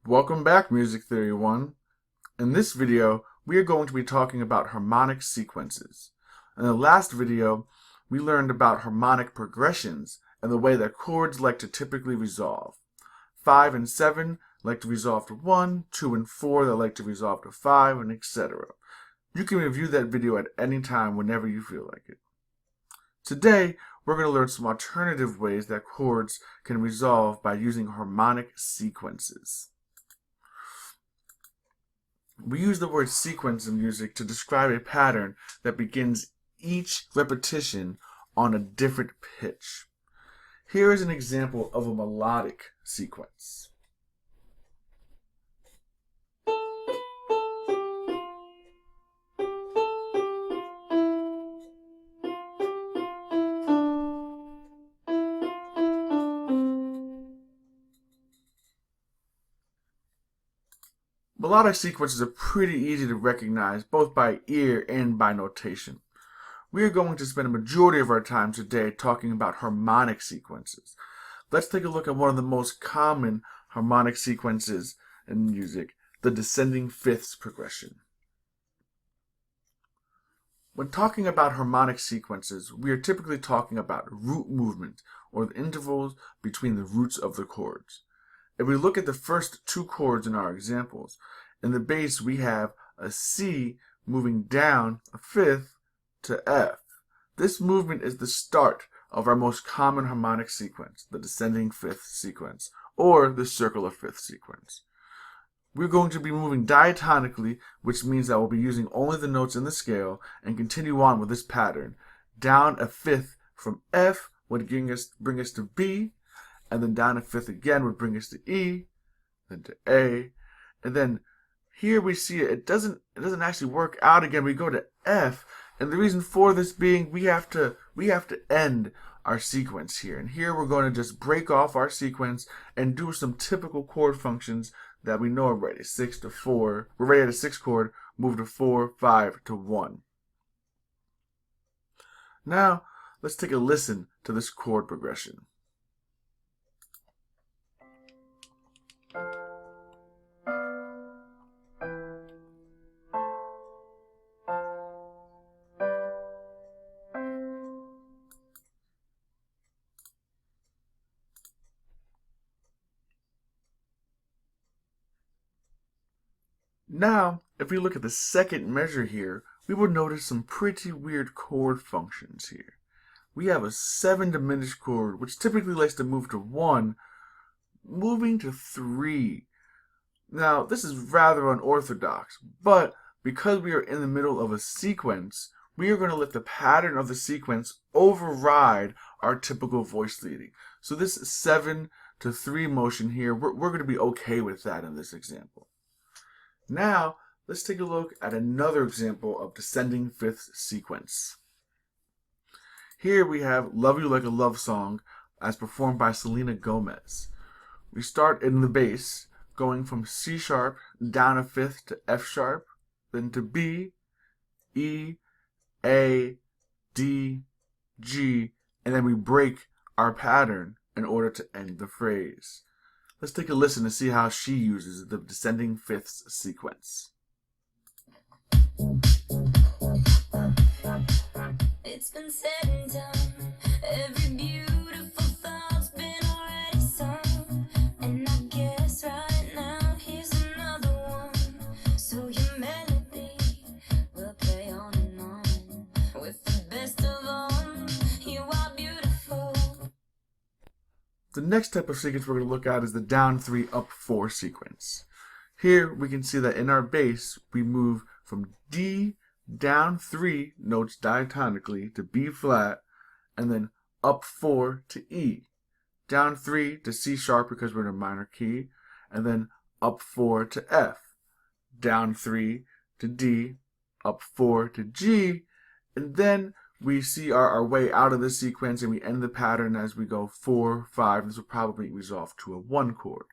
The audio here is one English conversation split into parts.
Welcome back, Music Theory 1. In this video, we are going to be talking about harmonic sequences. In the last video, we learned about harmonic progressions and the way that chords like to typically resolve. 5 and 7 like to resolve to 1, 2 and 4 that like to resolve to 5, and etc. You can review that video at any time whenever you feel like it. Today, we're going to learn some alternative ways that chords can resolve by using harmonic sequences. We use the word sequence in music to describe a pattern that begins each repetition on a different pitch. Here is an example of a melodic sequence. Melodic sequences are pretty easy to recognize both by ear and by notation. We are going to spend a majority of our time today talking about harmonic sequences. Let's take a look at one of the most common harmonic sequences in music, the descending fifths progression. When talking about harmonic sequences, we are typically talking about root movement, or the intervals between the roots of the chords. If we look at the first two chords in our examples, in the bass we have a C moving down a fifth to F. This movement is the start of our most common harmonic sequence, the descending fifth sequence, or the circular fifth sequence. We're going to be moving diatonically, which means that we'll be using only the notes in the scale, and continue on with this pattern. Down a fifth from F would bring us to B, and then down a fifth again would bring us to E, then to A, and then here we see it doesn't actually work out again. We go to F, and the reason for this being we have to end our sequence here. And here we're going to just break off our sequence and do some typical chord functions that we know already. 6 to 4. We're ready at a 6 chord, move to 4, 5 to 1. Now, let's take a listen to this chord progression. Now, if we look at the second measure here, we will notice some pretty weird chord functions here. We have a 7 diminished chord, which typically likes to move to 1, moving to 3. Now, this is rather unorthodox, but because we are in the middle of a sequence, we are going to let the pattern of the sequence override our typical voice leading. So this 7 to 3 motion here, we're going to be okay with that in this example. Now, let's take a look at another example of descending fifth sequence. Here we have Love You Like a Love Song as performed by Selena Gomez. We start in the bass, going from C sharp down a fifth to F sharp, then to B, E, A, D, G, and then we break our pattern in order to end the phrase. Let's take a listen to see how she uses the descending fifths sequence. It's been said and done. Every beautiful thought's been already sung. And I guess right now here's another one. So your melody will play on and on. With the best of all, you are beautiful. The next type of sequence we're going to look at is the down 3, up 4 sequence. Here we can see that in our bass we move from D down 3 notes diatonically to B flat, and then up 4 to E, down 3 to C sharp because we're in a minor key, and then up 4 to F, down 3 to D, up 4 to G, and then we see our way out of the sequence and we end the pattern as we go 4, 5. This will probably resolve to a 1 chord.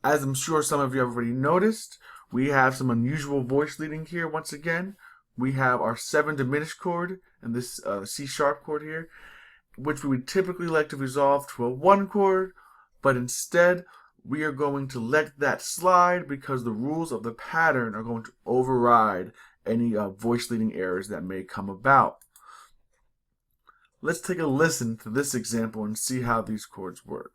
As I'm sure some of you have already noticed, we have some unusual voice leading here once again. We have our 7 diminished chord and this C sharp chord here, which we would typically like to resolve to a 1 chord, but instead we are going to let that slide because the rules of the pattern are going to override any voice leading errors that may come about. Let's take a listen to this example and see how these chords work.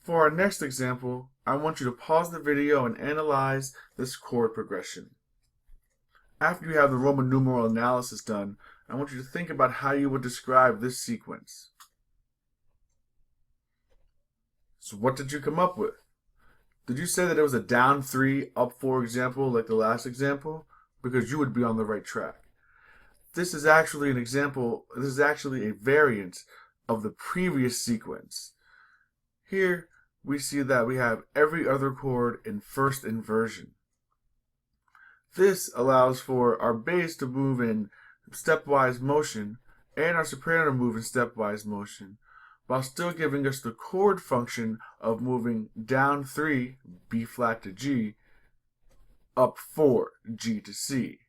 For our next example, I want you to pause the video and analyze this chord progression. After you have the Roman numeral analysis done, I want you to think about how you would describe this sequence. So what did you come up with? Did you say that it was a down 3, up 4 example like the last example? Because you would be on the right track. This is actually an example, this is actually a variant of the previous sequence. Here, we see that we have every other chord in first inversion. This allows for our bass to move in stepwise motion and our soprano to move in stepwise motion, while still giving us the chord function of moving down 3, B flat to G, up 4, G to C,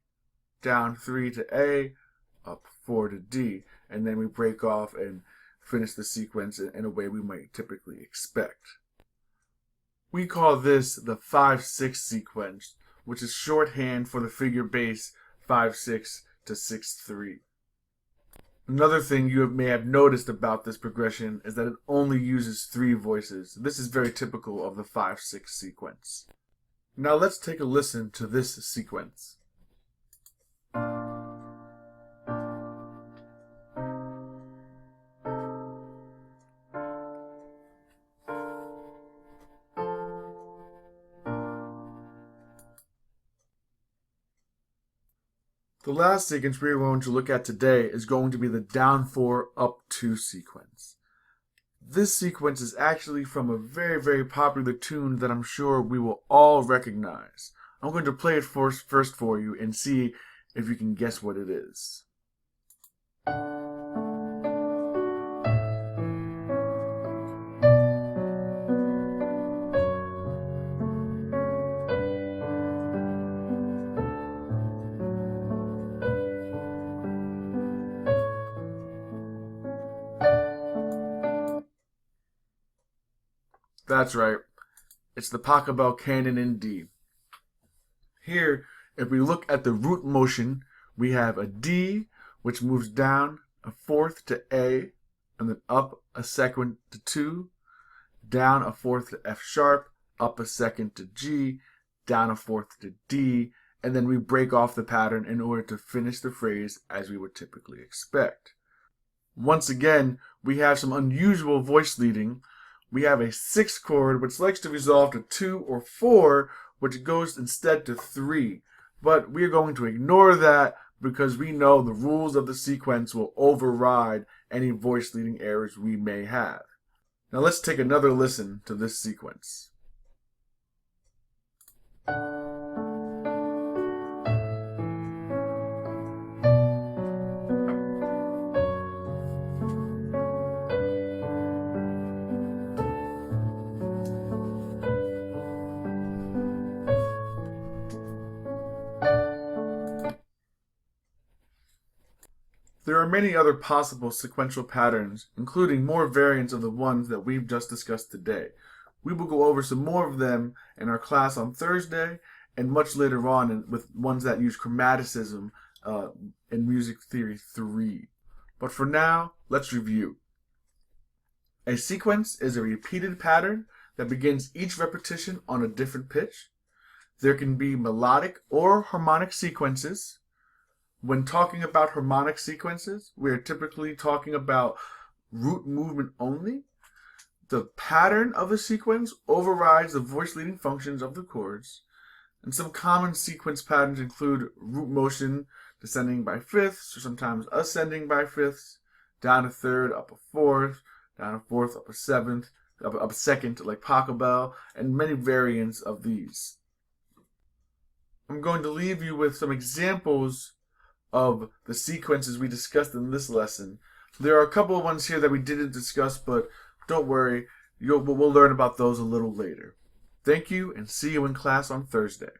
down 3 to A, up 4 to D, and then we break off and finish the sequence in a way we might typically expect. We call this the 5-6 sequence, which is shorthand for the figure bass 5-6 to 6-3. Another thing you may have noticed about this progression is that it only uses 3 voices. This is very typical of the 5-6 sequence. Now let's take a listen to this sequence. The last sequence we are going to look at today is going to be the down 4, up 2 sequence. This sequence is actually from a very, very popular tune that I'm sure we will all recognize. I'm going to play it first for you and see if you can guess what it is. That's right, it's the Pachelbel canon in D. Here, if we look at the root motion, we have a D, which moves down a fourth to A, and then up a second to 2, down a fourth to F sharp, up a second to G, down a fourth to D, and then we break off the pattern in order to finish the phrase as we would typically expect. Once again, we have some unusual voice leading. We have a 6th chord which likes to resolve to 2 or 4, which goes instead to 3. But we are going to ignore that because we know the rules of the sequence will override any voice leading errors we may have. Now let's take another listen to this sequence. There are many other possible sequential patterns, including more variants of the ones that we've just discussed today. We will go over some more of them in our class on Thursday and much later on with ones that use chromaticism in Music Theory 3. But for now, let's review. A sequence is a repeated pattern that begins each repetition on a different pitch. There can be melodic or harmonic sequences. When talking about harmonic sequences, we are typically talking about root movement only. The pattern of a sequence overrides the voice leading functions of the chords. And some common sequence patterns include root motion descending by fifths, or sometimes ascending by fifths, down a third, up a fourth, down a fourth, up a seventh, up a second, like Pachelbel, and many variants of these. I'm going to leave you with some examples of the sequences we discussed in this lesson. There are a couple of ones here that we didn't discuss, but don't worry, we'll learn about those a little later. Thank you, and see you in class on Thursday.